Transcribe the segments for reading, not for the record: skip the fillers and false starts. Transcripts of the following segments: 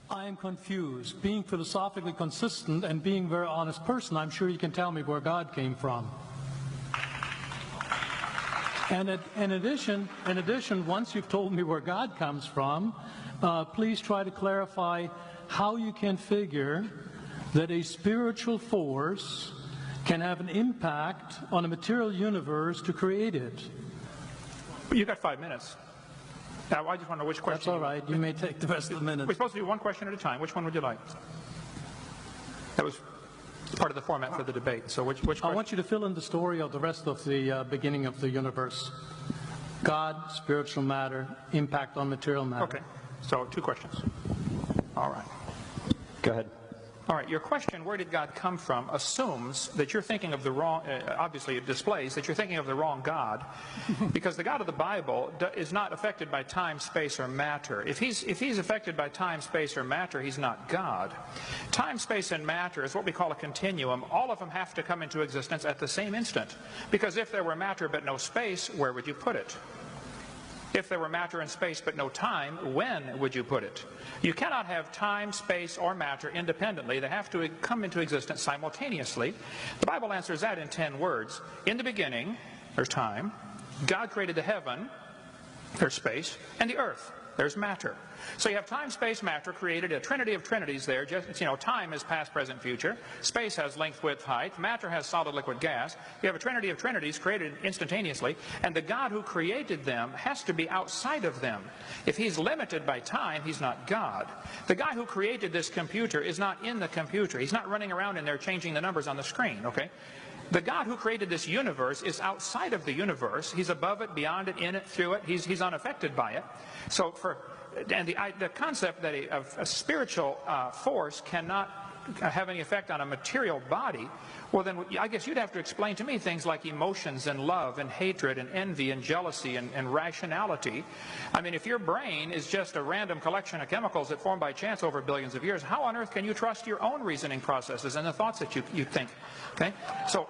I am confused. Being philosophically consistent and being a very honest person, I'm sure you can tell me where God came from. And in addition, once you've told me where God comes from, please try to clarify how you can figure that a spiritual force can have an impact on a material universe to create it. You've got 5 minutes. Now, I just want to know which question. That's all right. You may take the rest of the minute. We're supposed to do one question at a time. Which one would you like? That was part of the format for the debate. So which question? I want you to fill in the story of the rest of the beginning of the universe. God, spiritual matter, impact on material matter. Okay. So 2 questions. All right. Go ahead. All right, your question, where did God come from, assumes that you're thinking of the wrong, obviously it displays that you're thinking of the wrong God, because the God of the Bible is not affected by time, space, or matter. If he's affected by time, space, or matter, he's not God. Time, space, and matter is what we call a continuum. All of them have to come into existence at the same instant, because if there were matter but no space, where would you put it? If there were matter and space but no time, when would you put it? You cannot have time, space, or matter independently. They have to come into existence simultaneously. The Bible answers that in 10 words. In the beginning, there's time. God created the heaven, there's space, and the earth, there's matter. So you have time, space, matter created, a trinity of trinities there. Just, time is past, present, future. Space has length, width, height. Matter has solid, liquid, gas. You have a trinity of trinities created instantaneously. And the God who created them has to be outside of them. If he's limited by time, he's not God. The guy who created this computer is not in the computer. He's not running around in there changing the numbers on the screen, okay? The God who created this universe is outside of the universe. He's above it, beyond it, in it, through it. He's unaffected by it. So the concept that a spiritual force cannot have any effect on a material body, well then I guess you'd have to explain to me things like emotions and love and hatred and envy and jealousy and rationality. I mean, if your brain is just a random collection of chemicals that form by chance over billions of years, how on earth can you trust your own reasoning processes and the thoughts that you think? Okay, so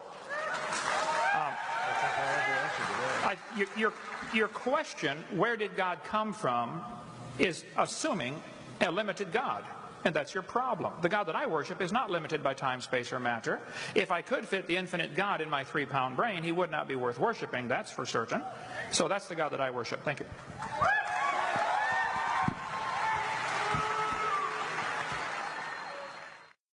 your question, where did God come from, is assuming a limited God. And that's your problem. The God that I worship is not limited by time, space, or matter. If I could fit the infinite God in my 3-pound brain, he would not be worth worshiping, that's for certain. So that's the God that I worship. Thank you.